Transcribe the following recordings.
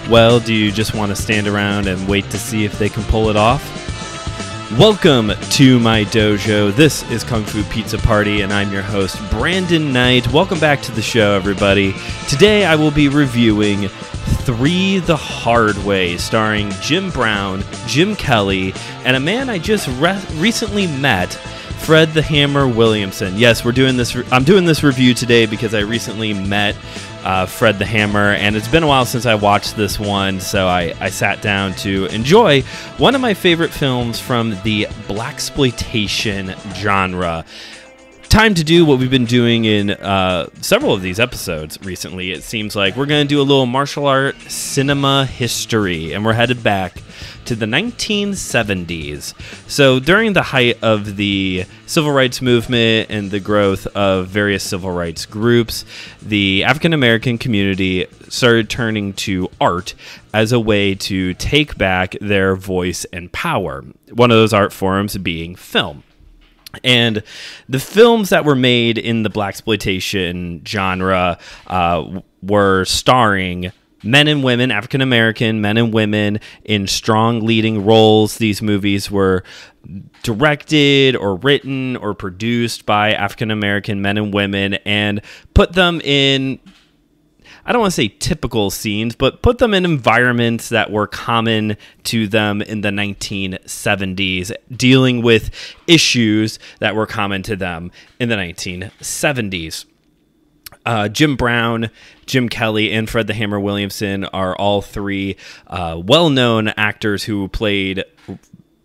Well, do you just want to stand around and wait to see if they can pull it off? Welcome to my dojo. This is Kung Fu Pizza Party, and I'm your host, Brandon Knight. Welcome back to the show, everybody. Today I will be reviewing 3 the Hard Way, starring Jim Brown, Jim Kelly, and a man I just recently met, Fred the Hammer Williamson. Yes, we're doing this. I'm doing this review today because I recently met Fred the Hammer, and it's been a while since I watched this one, so I sat down to enjoy one of my favorite films from the Blaxploitation genre. Time to do what we've been doing in several of these episodes recently. It seems like we're going to do a little martial art cinema history, and we're headed back to the 1970s. So during the height of the civil rights movement and the growth of various civil rights groups, the African American community started turning to art as a way to take back their voice and power. One of those art forms being film. And the films that were made in the Blaxploitation genre were starring men and women, African-American men and women, in strong leading roles. These movies were directed or written or produced by African-American men and women and put them in, I don't want to say typical scenes, but put them in environments that were common to them in the 1970s, dealing with issues that were common to them in the 1970s. Jim Brown, Jim Kelly, and Fred the Hammer Williamson are all 3 well-known actors who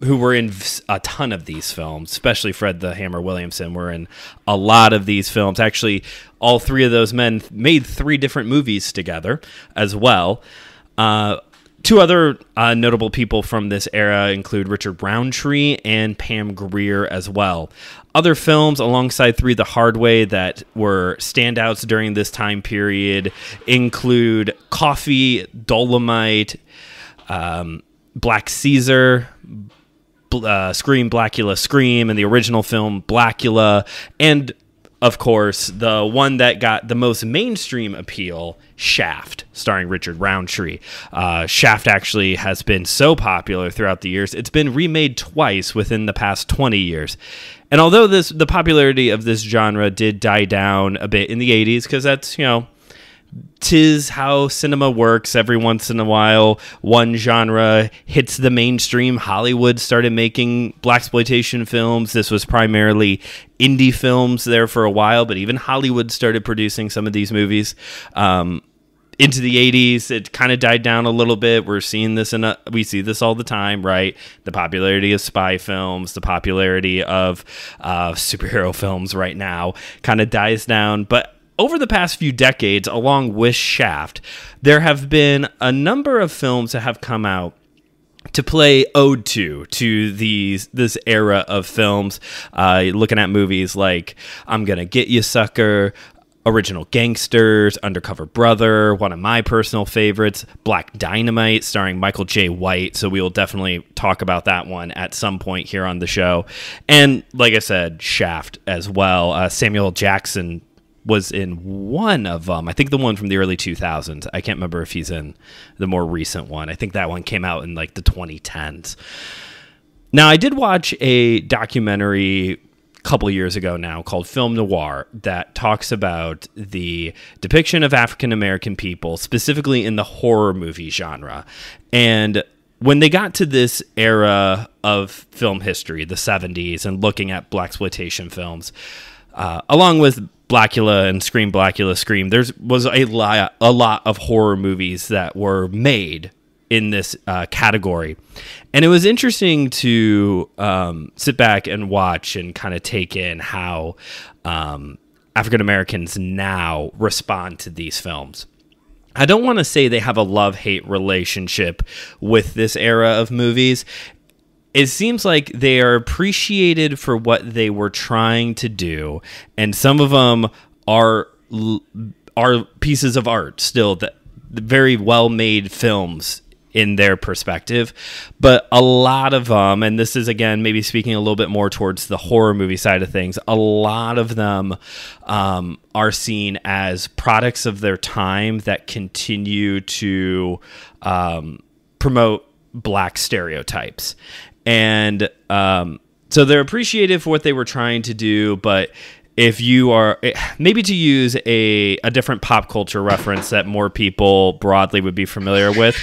were in a ton of these films, especially Fred the Hammer Williamson were in a lot of these films. Actually, all 3 of those men made 3 different movies together as well. 2 other notable people from this era include Richard Roundtree and Pam Grier as well. Other films alongside 3 the Hard Way that were standouts during this time period include Coffee, Dolomite, Black Caesar, Scream, Blackula, Scream, and the original film Blackula, and of course, the one that got the most mainstream appeal, Shaft, starring Richard Roundtree. Shaft actually has been so popular throughout the years, it's been remade twice within the past 20 years. And although the popularity of this genre did die down a bit in the 80s, because that's, tis how cinema works. Every once in a while, one genre hits the mainstream. Hollywood started making blaxploitation films. This was primarily indie films there for a while, but even Hollywood started producing some of these movies. Into the 80s, it kind of died down a little bit. We're seeing this we see this all the time, right? The popularity of spy films, the popularity of superhero films right now kind of dies down. But over the past few decades, along with Shaft, there have been a number of films that have come out to play ode to this era of films. Looking at movies like I'm Gonna Get You, Sucker, Original Gangsters, Undercover Brother, one of my personal favorites, Black Dynamite, starring Michael J. White. So we will definitely talk about that one at some point here on the show. And like I said, Shaft as well. Samuel Jackson was in one of them. I think the one from the early 2000s. I can't remember if he's in the more recent one. I think that one came out in like the 2010s. Now, I did watch a documentary couple years ago now called Film Noir that talks about the depiction of African American people, specifically in the horror movie genre. And when they got to this era of film history, the 70s, and looking at blaxploitation films, along with Blackula and Scream, Blackula, Scream, there was a lot of horror movies that were made in this category. And it was interesting to sit back and watch and kind of take in how African Americans now respond to these films. I don't want to say they have a love-hate relationship with this era of movies. It seems like they are appreciated for what they were trying to do, and some of them are pieces of art still, that very well-made films in their perspective. But a lot of them, and this is again maybe speaking a little bit more towards the horror movie side of things, a lot of them are seen as products of their time that continue to promote black stereotypes. And so they're appreciated for what they were trying to do, but if you are, maybe to use a different pop culture reference that more people broadly would be familiar with,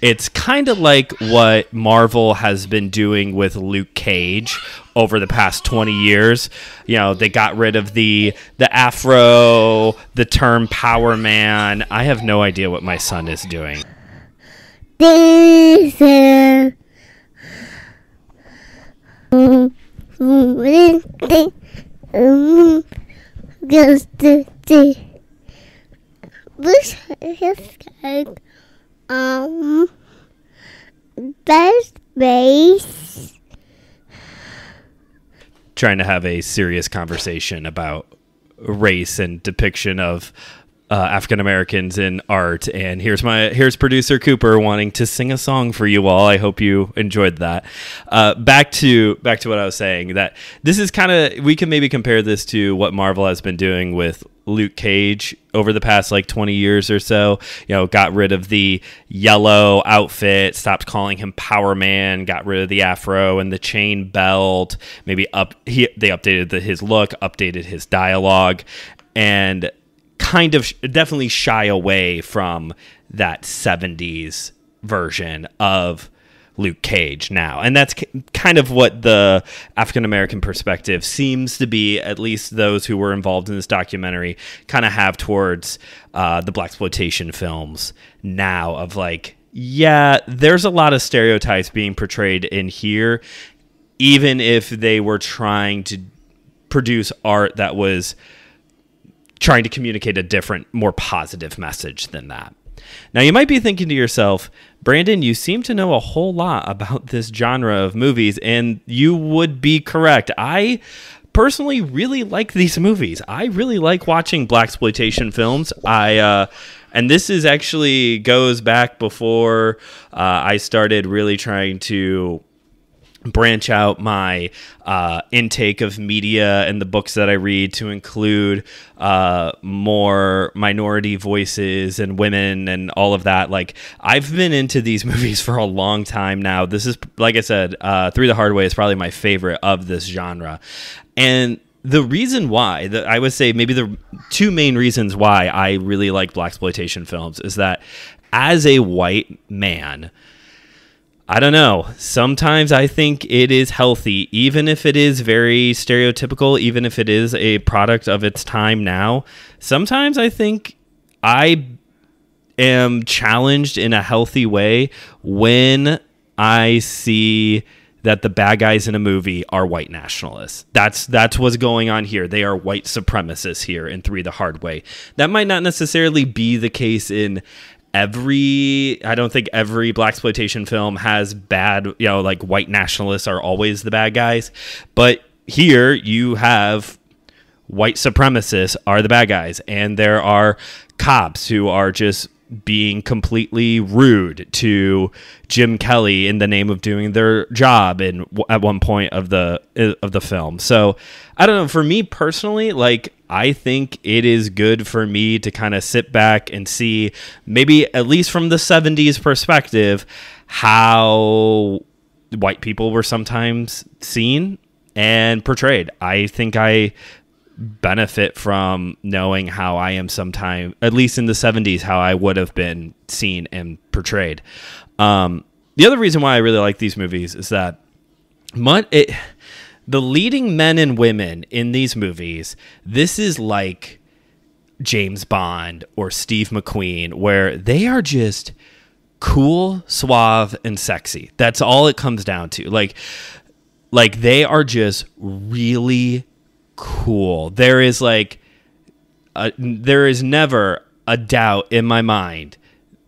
it's kind of like what Marvel has been doing with Luke Cage over the past 20 years. You know, they got rid of the afro, the term Power Man. I have no idea what my son is doing. Best race. Trying to have a serious conversation about race and depiction of African Americans in art, and here's producer Cooper wanting to sing a song for you all. I hope you enjoyed that. Back to what I was saying, that this is kind of, we can maybe compare this to what Marvel has been doing with Luke Cage over the past like 20 years or so. You know, got rid of the yellow outfit, stopped calling him Power Man, got rid of the afro and the chain belt. Maybe they updated his look, updated his dialogue, and kind of definitely shy away from that 70s version of Luke Cage now. And that's kind of what the African-American perspective seems to be, at least those who were involved in this documentary kind of have towards the Blaxploitation films now, of like, yeah, there's a lot of stereotypes being portrayed in here, even if they were trying to produce art that was trying to communicate a different, more positive message than that. Now, you might be thinking to yourself, Brandon, you seem to know a whole lot about this genre of movies, and you would be correct. I personally really like these movies. I really like watching Blaxploitation films. And this is actually goes back before I started really trying to branch out my intake of media and the books that I read to include more minority voices and women and all of that. Like, I've been into these movies for a long time now. This is, like I said, Through the Hard Way is probably my favorite of this genre. And the reason why, I would say maybe the two main reasons why I really like Blaxploitation films is that as a white man, I don't know. Sometimes I think it is healthy, even if it is very stereotypical, even if it is a product of its time now. Sometimes I think I am challenged in a healthy way when I see that the bad guys in a movie are white nationalists. That's what's going on here. They are white supremacists here in Three the Hard Way. That might not necessarily be the case in I don't think every Blaxploitation film has bad, like white nationalists are always the bad guys. But here you have white supremacists are the bad guys. And there are cops who are just being completely rude to Jim Kelly in the name of doing their job at one point of the film. So I don't know, for me personally, like, I think it is good for me to kind of sit back and see, maybe at least from the 70s perspective, how white people were sometimes seen and portrayed. I think I benefit from knowing how I am sometime, at least in the 70s, how I would have been seen and portrayed. The other reason why I really like these movies is that the leading men and women in these movies, this is like James Bond or Steve McQueen, where they are just cool, suave, and sexy. That's all it comes down to. Like they are just really cool. There is never a doubt in my mind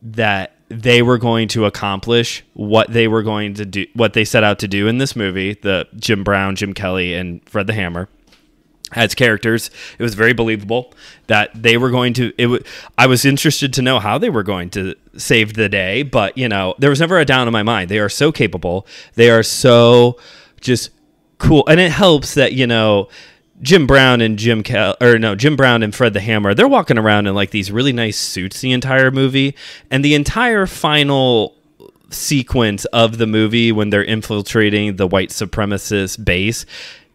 that they were going to accomplish what they were going to do, what they set out to do in this movie, the Jim Brown, Jim Kelly, and Fred the Hammer. as characters. It was very believable that they were going to. I was interested to know how they were going to save the day, but there was never a doubt in my mind. They are so capable. They are so just cool, and it helps that Jim Brown and Jim Brown and Fred the Hammer, they're walking around in like these really nice suits the entire movie, and the entire final sequence of the movie when they're infiltrating the white supremacist base,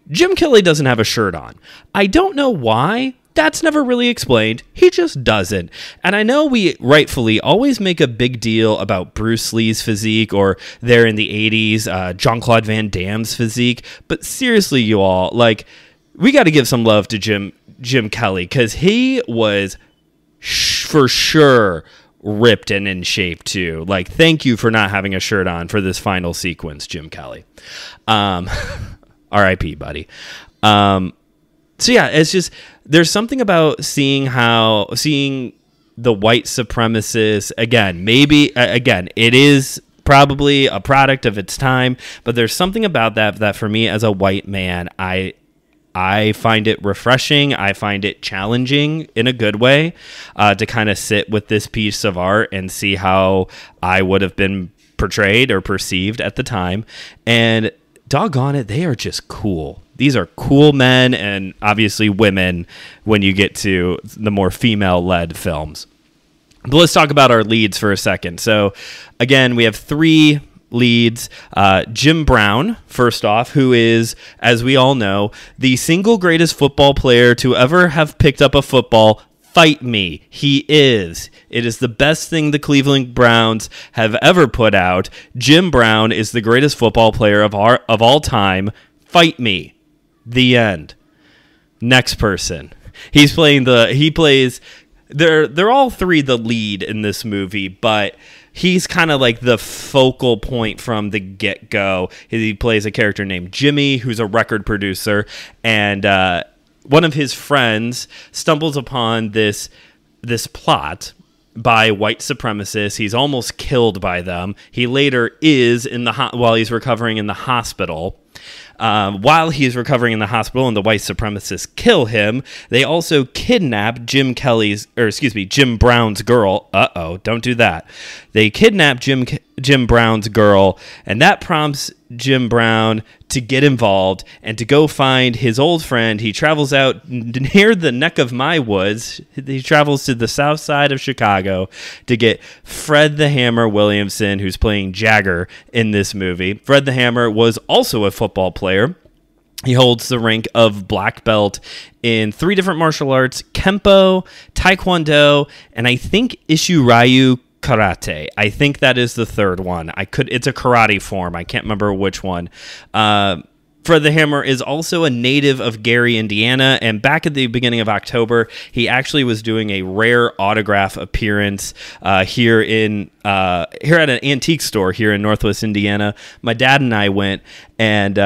Jim Kelly doesn't have a shirt on. I don't know why. That's never really explained. He just doesn't. And I know we rightfully always make a big deal about Bruce Lee's physique, or there in the 80s, Jean-Claude Van Damme's physique. But seriously, you all, like, we got to give some love to Jim Kelly, because he was for sure ripped and in shape too. Like, thank you for not having a shirt on for this final sequence, Jim Kelly. R.I.P., buddy. So yeah, it's just, there's something about seeing the white supremacists again. Maybe again, it is probably a product of its time, but there's something about that for me as a white man, I find it refreshing. I find it challenging in a good way to kind of sit with this piece of art and see how I would have been portrayed or perceived at the time. And doggone it, they are just cool. These are cool men, and obviously women when you get to the more female-led films. But let's talk about our leads for a second. So again, we have 3 leads. Jim Brown, first off, who is, as we all know, the single greatest football player to ever have picked up a football. Fight me. He is. It is the best thing the Cleveland Browns have ever put out. Jim Brown is the greatest football player of all time. Fight me. The end. Next person. He plays. They're all 3 the lead in this movie, but he's kind of like the focal point from the get-go. He plays a character named Jimmy, who's a record producer, and one of his friends stumbles upon this plot by white supremacists. He's almost killed by them. He later is while he's recovering in the hospital. While he's recovering in the hospital and the white supremacists kill him, they also kidnap Jim Brown's girl. Don't do that. They kidnap Jim Brown's girl, and that prompts Jim Brown to get involved and to go find his old friend. He travels out near the neck of my woods. He travels to the south side of Chicago to get Fred the Hammer Williamson, who's playing Jagger in this movie. Fred the Hammer was also a football player. He holds the rank of black belt in 3 different martial arts: Kempo, Taekwondo, and I think Ishiryu Karate. I think that is the 3rd one. It's a karate form. I can't remember which one. Fred the Hammer is also a native of Gary, Indiana, and back at the beginning of October, he actually was doing a rare autograph appearance here at an antique store here in Northwest Indiana. My dad and I went, and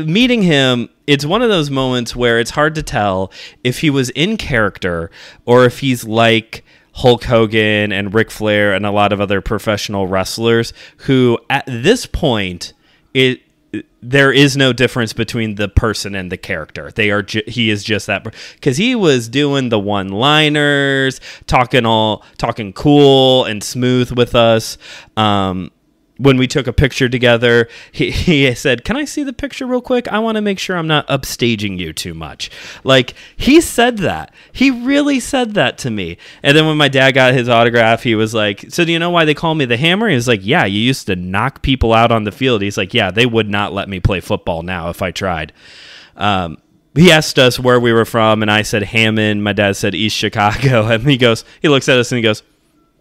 meeting him, it's one of those moments where it's hard to tell if he was in character or if he's like Hulk Hogan and Ric Flair and a lot of other professional wrestlers who, at this point, there is no difference between the person and the character. He is just that, because he was doing the one-liners, talking cool and smooth with us. When we took a picture together, he said, "Can I see the picture real quick? I want to make sure I'm not upstaging you too much." Like, he said that. He really said that to me. And then when my dad got his autograph, he was like, "So do you know why they call me the Hammer?" He was like, "Yeah, you used to knock people out on the field." He's like, "Yeah, they would not let me play football now if I tried." He asked us where we were from, and I said Hammond. My dad said East Chicago. And he looks at us and he goes,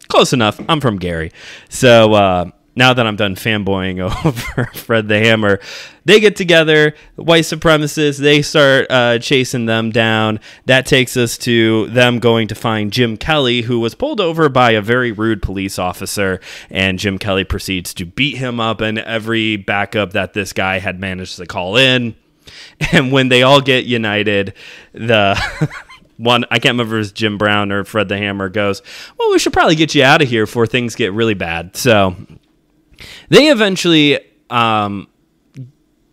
"Close enough. I'm from Gary." So, now that I'm done fanboying over Fred the Hammer, they get together, white supremacists, they start chasing them down. That takes us to them going to find Jim Kelly, who was pulled over by a very rude police officer, and Jim Kelly proceeds to beat him up and every backup that this guy had managed to call in. And when they all get united, the one, I can't remember if it was Jim Brown or Fred the Hammer, goes, "Well, we should probably get you out of here before things get really bad." So they eventually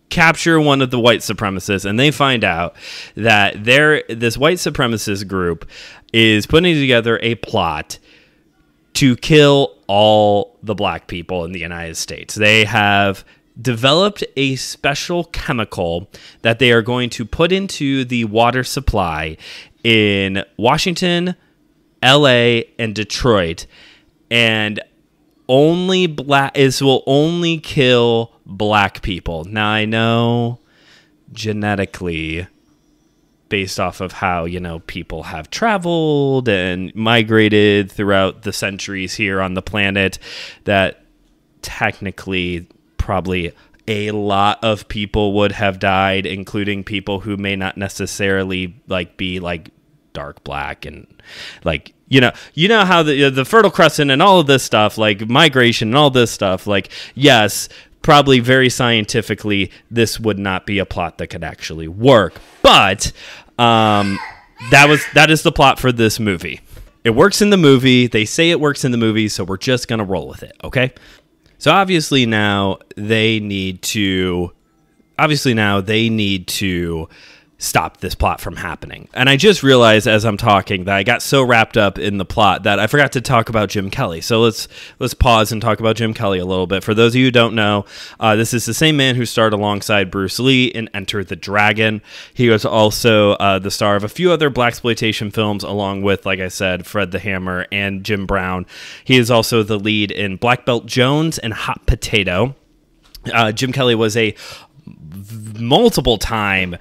capture one of the white supremacists, and they find out that this white supremacist group is putting together a plot to kill all the black people in the United States. They have developed a special chemical that they are going to put into the water supply in Washington, LA, and Detroit, and will only kill black people. Now, I know genetically, based off of how, people have traveled and migrated throughout the centuries here on the planet, that technically probably a lot of people would have died, including people who may not necessarily be dark black and you know how the Fertile Crescent and all of this stuff, migration and all this stuff, yes, probably very scientifically, this would not be a plot that could actually work. But that is the plot for this movie. It works in the movie. They say it works in the movie, so we're just going to roll with it, okay? So obviously now they need to stop this plot from happening. And I just realized as I'm talking that I got so wrapped up in the plot that I forgot to talk about Jim Kelly. So let's pause and talk about Jim Kelly a little bit. For those of you who don't know, this is the same man who starred alongside Bruce Lee in Enter the Dragon. He was also the star of a few other Blaxploitation films, along with, like I said, Fred the Hammer and Jim Brown. He is also the lead in Black Belt Jones and Hot Potato. Jim Kelly was a multiple-time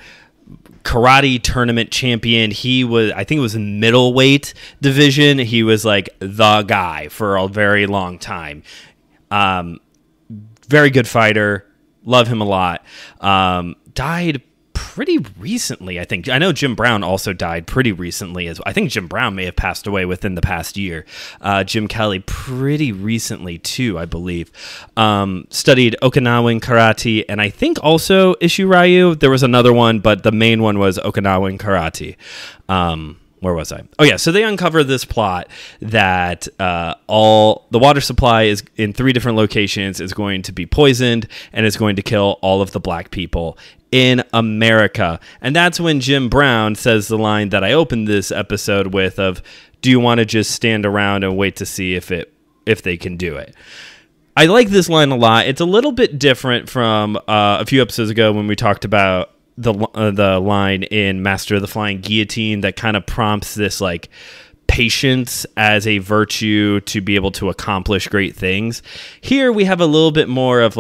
karate tournament champion. I think it was in middleweight division. He was the guy for a very long time. Very good fighter. Love him a lot. Died pretty recently, I think. I know Jim Brown also died pretty recently. I think Jim Brown may have passed away within the past year. Jim Kelly pretty recently too, I believe. Studied Okinawan karate, and I think also Isshu Ryu. There was another one, but the main one was Okinawan karate. Where was I? Oh yeah, so they uncover this plot that all the water supply is in 3 different locations is going to be poisoned and is going to kill all of the black people in America. And that's when Jim Brown says the line that I opened this episode with of, do you want to just stand around and wait to see if they can do it? I like this line a lot. It's a little bit different from a few episodes ago when we talked about the line in Master of the Flying Guillotine that kind of prompts this patience as a virtue to be able to accomplish great things. Here we have a little bit more of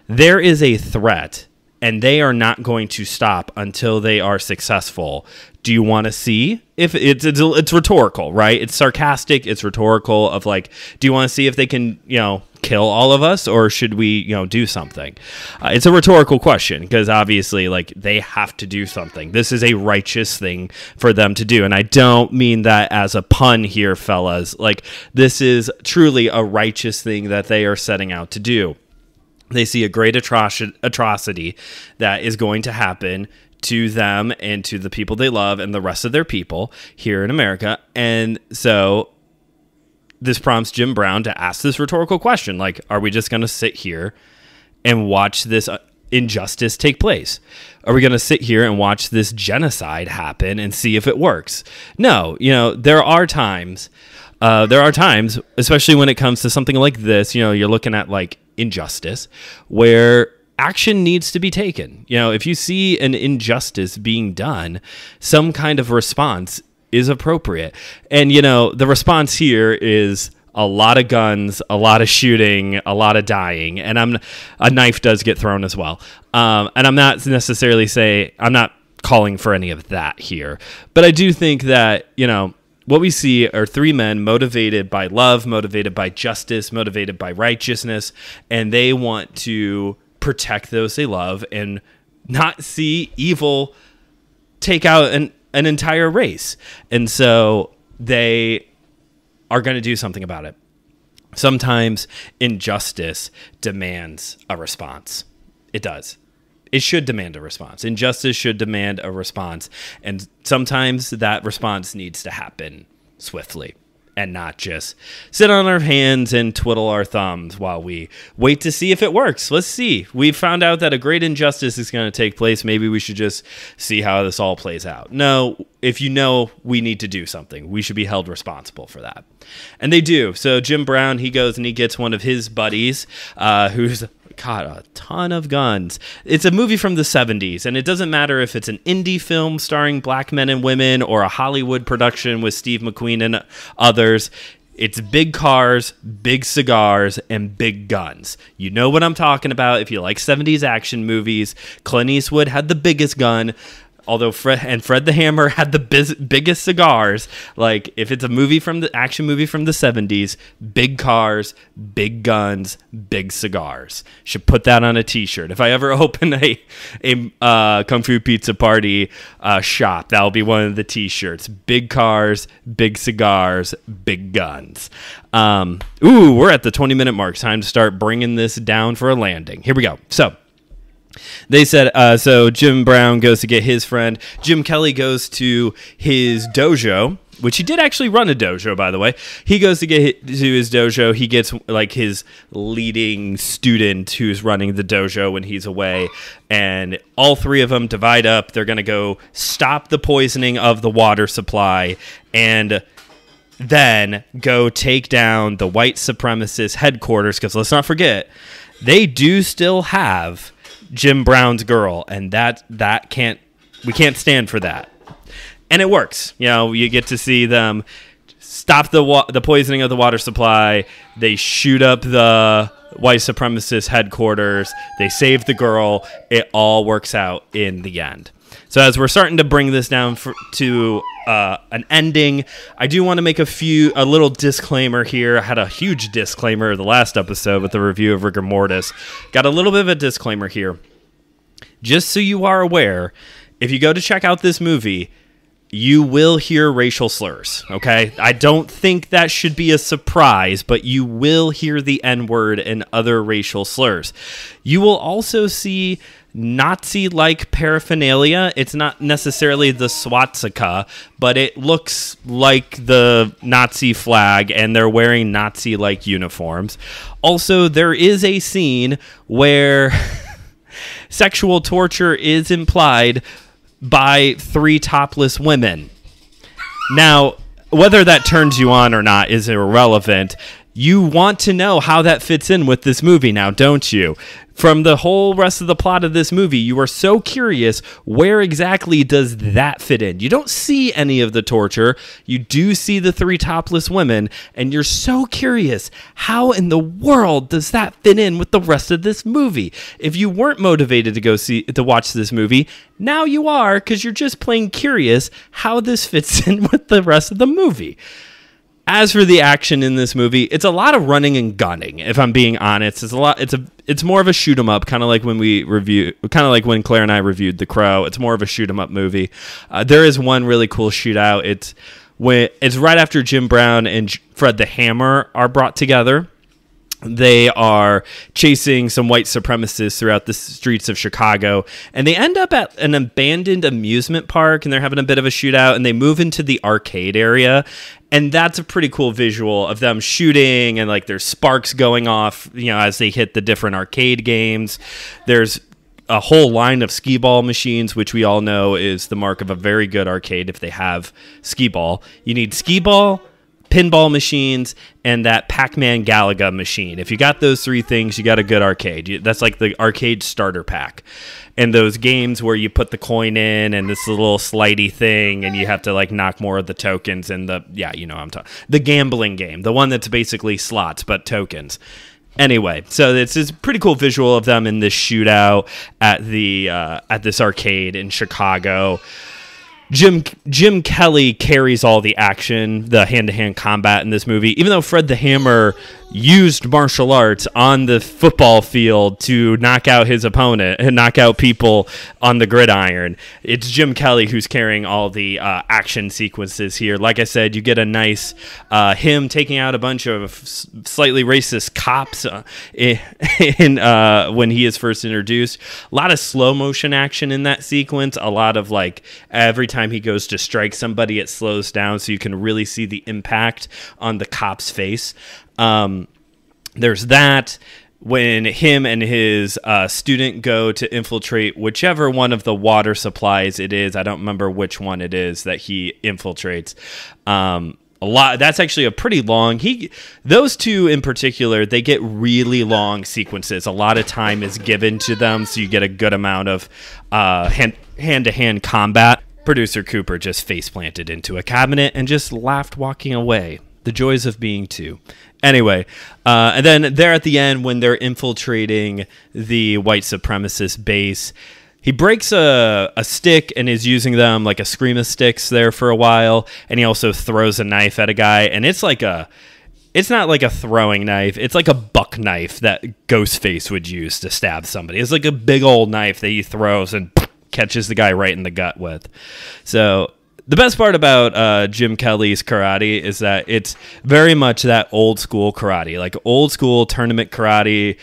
there is a threat and they are not going to stop until they are successful. Do you want to see if it's rhetorical, right? It's sarcastic. It's rhetorical of do you want to see if they can, kill all of us, or should we, do something? It's a rhetorical question because obviously they have to do something. This is a righteous thing for them to do. And I don't mean that as a pun here, fellas. This is truly a righteous thing that they are setting out to do. They see a great atrocity that is going to happen to them and to the people they love and the rest of their people here in America. And so this prompts Jim Brown to ask this rhetorical question, are we just going to sit here and watch this injustice take place? Are we going to sit here and watch this genocide happen and see if it works? No, there are times, especially when it comes to something like this, you're looking at injustice where action needs to be taken. If you see an injustice being done, some kind of response is appropriate. And, the response here is a lot of guns, a lot of shooting, a lot of dying, and a knife does get thrown as well. And I'm not necessarily I'm not calling for any of that here, but I do think that, what we see are 3 men motivated by love, motivated by justice, motivated by righteousness, and they want to protect those they love and not see evil take out an entire race. And so they are going to do something about it. Sometimes injustice demands a response. It does. It should demand a response. Injustice should demand a response. And sometimes that response needs to happen swiftly. and not just sit on our hands and twiddle our thumbs while we wait to see if it works. Let's see. We've found out that a great injustice is going to take place. Maybe we should just see how this all plays out. No, if you know we need to do something, we should be held responsible for that. And they do. So Jim Brown, he goes and he gets one of his buddies who's got a ton of guns. It's a movie from the 70s, and it doesn't matter if it's an indie film starring black men and women or a Hollywood production with Steve McQueen and others. It's big cars, big cigars, and big guns. You know what I'm talking about if you like 70s action movies. Clint Eastwood had the biggest gun, although Fred the Hammer had the biggest cigars. Like, if it's a movie from the action movie from the 70s, big cars, big guns, big cigars. Should put that on a t-shirt. If I ever open a Kung Fu Pizza Party shop, that'll be one of the t-shirts. Big cars, big cigars, big guns. We're at the 20-minute mark. Time to start bringing this down for a landing. Here we go. So they said, so Jim Brown goes to get his friend. Jim Kelly goes to his dojo, which he did actually run a dojo, by the way. He goes to get to his dojo. He gets like his leading student who's running the dojo when he's away. And all three of them divide up. They're going to go stop the poisoning of the water supply and then go take down the white supremacist headquarters. Because let's not forget, they do still have Jim Brown's girl, and we can't stand for that. And it works. You know, you get to see them stop the poisoning of the water supply. They shoot up the white supremacist headquarters. They save the girl. It all works out in the end. So as we're starting to bring this down to an ending, I do want to make a little disclaimer here. I had a huge disclaimer the last episode with the review of Rigor Mortis. Got a little bit of a disclaimer here. Just so you are aware, if you go to check out this movie, you will hear racial slurs, okay? I don't think that should be a surprise, but you will hear the N-word and other racial slurs. You will also see Nazi-like paraphernalia. It's not necessarily the swastika, but it looks like the Nazi flag, and they're wearing Nazi-like uniforms. Also, there is a scene where sexual torture is implied by three topless women. Now, whether that turns you on or not is irrelevant. You want to know how that fits in with this movie now, don't you? From the whole rest of the plot of this movie, you are so curious, where exactly does that fit in? You don't see any of the torture. You do see the three topless women, and you're so curious, how in the world does that fit in with the rest of this movie? If you weren't motivated to watch this movie, now you are, because you're just plain curious how this fits in with the rest of the movie. As for the action in this movie, it's a lot of running and gunning, if I'm being honest. It's more of a shoot 'em up, kind of like when Claire and I reviewed The Crow. It's more of a shoot 'em up movie. There is one really cool shootout. It's right after Jim Brown and Fred the Hammer are brought together. They are chasing some white supremacists throughout the streets of Chicago, and they end up at an abandoned amusement park, and they're having a bit of a shootout, and they move into the arcade area, and that's a pretty cool visual of them shooting, and like there's sparks going off, you know, as they hit the different arcade games. There's a whole line of skee ball machines, which we all know is the mark of a very good arcade if they have skee ball. You need skee ball, pinball machines, and that Pac-Man Galaga machine. If you got those three things, you got a good arcade. That's like the arcade starter pack. And those games where you put the coin in and this little slidey thing and you have to like knock more of the tokens and the gambling game, the one that's basically slots but tokens. Anyway, so it's a pretty cool visual of them in this shootout at this arcade in Chicago. Jim Kelly carries all the action, the hand-to-hand combat in this movie, even though Fred the Hammer used martial arts on the football field to knock out his opponent and knock out people on the gridiron. It's Jim Kelly who's carrying all the action sequences here. Like I said, you get a nice him taking out a bunch of slightly racist cops when he is first introduced. A lot of slow motion action in that sequence. A lot of like every time time he goes to strike somebody, it slows down so you can really see the impact on the cop's face. There's that. When him and his student go to infiltrate whichever one of the water supplies it is, I don't remember which one it is that he infiltrates. A lot. That's actually a pretty long. Those two in particular, they get really long sequences. A lot of time is given to them, so you get a good amount of hand-to-hand combat. Producer Cooper just face planted into a cabinet and just laughed walking away. The joys of being two. Anyway, and then there at the end when they're infiltrating the white supremacist base, he breaks a stick and is using them like a scream of sticks there for a while, and he also throws a knife at a guy, and it's not like a throwing knife, it's like a buck knife that Ghostface would use to stab somebody. It's like a big old knife that he throws and catches the guy right in the gut with. So the best part about Jim Kelly's karate is that it's very much that old school karate, like old school tournament karate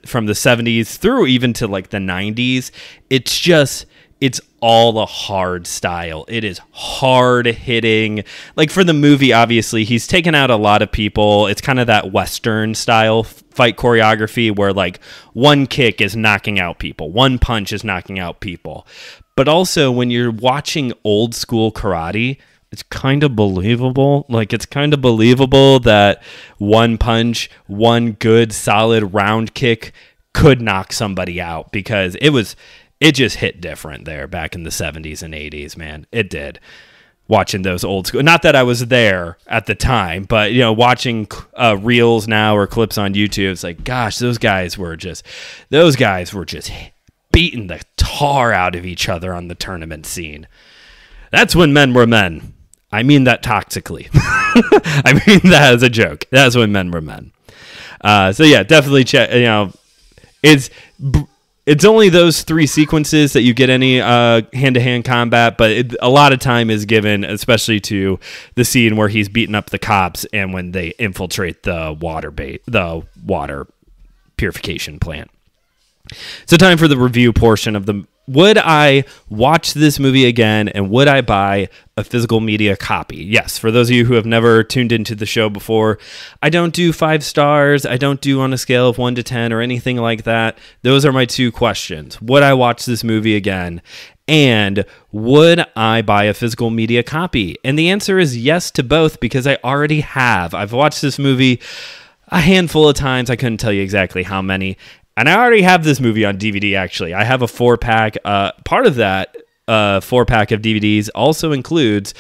from the 70s through even to like the 90s. It's all a hard style. It is hard hitting. Like for the movie, obviously, he's taken out a lot of people. It's kind of that Western style fight choreography where like one kick is knocking out people, one punch is knocking out people. But also, when you're watching old school karate, it's kind of believable. Like, it's kind of believable that one punch, one good, solid round kick could knock somebody out because it just hit different there back in the 70s and 80s, man. It did. Watching those old school, not that I was there at the time, but, watching reels now or clips on YouTube, it's like, gosh, those guys were just beating the tar out of each other on the tournament scene. That's when men were men. I mean that toxically. I mean that as a joke. That's when men were men. So yeah, definitely check. It's only those three sequences that you get any hand-to-hand combat, but a lot of time is given, especially to the scene where he's beating up the cops and when they infiltrate the water purification plant. So time for the review portion of the... Would I watch this movie again, and would I buy a physical media copy? Yes, for those of you who have never tuned into the show before, I don't do 5 stars. I don't do on a scale of 1 to 10 or anything like that. Those are my 2 questions. Would I watch this movie again? And would I buy a physical media copy? And the answer is yes to both because I already have. I've watched this movie a handful of times. I couldn't tell you exactly how many. And I already have this movie on DVD, actually. I have a 4-pack. Part of that 4-pack of DVDs also includes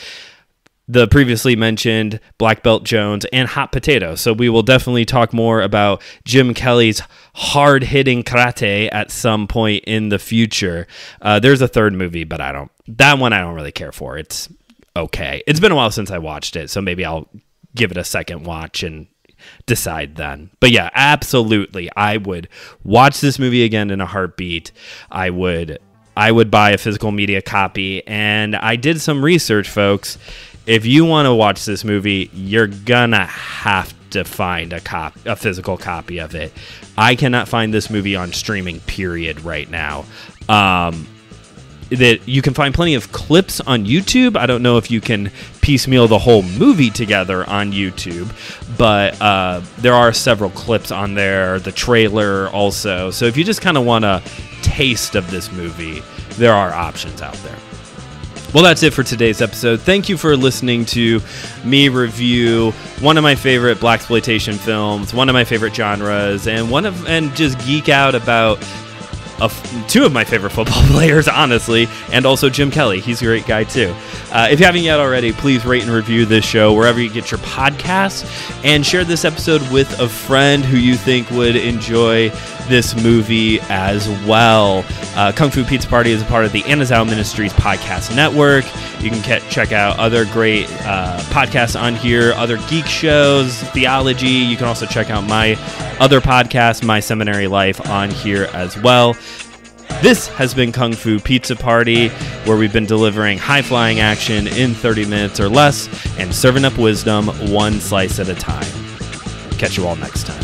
the previously mentioned Black Belt Jones and Hot Potato. So we will definitely talk more about Jim Kelly's hard-hitting karate at some point in the future. There's a third movie, but that one I don't really care for. It's okay. It's been a while since I watched it, so maybe I'll give it a second watch and decide then. But yeah, absolutely, I would watch this movie again in a heartbeat. I would buy a physical media copy, and I did some research, folks. If you want to watch this movie, you're gonna have to find a physical copy of it. I cannot find this movie on streaming, period, right now. That you can find plenty of clips on YouTube. I don't know if you can piecemeal the whole movie together on YouTube, but there are several clips on there, the trailer also. So if you just kind of want a taste of this movie, there are options out there. Well, that's it for today's episode. Thank you for listening to me review one of my favorite Blaxploitation films, one of my favorite genres, and just geek out about 2 of my favorite football players, honestly, and also Jim Kelly. He's a great guy, too. If you haven't yet already, please rate and review this show wherever you get your podcasts, and share this episode with a friend who you think would enjoy this movie as well. Kung Fu Pizza Party is a part of the Anazao Ministries podcast network. You can check out other great podcasts on here, other geek shows, theology. You can also check out my other podcast, My Seminary Life, on here as well. This has been Kung Fu Pizza Party, where we've been delivering high-flying action in 30 minutes or less and serving up wisdom one slice at a time. Catch you all next time.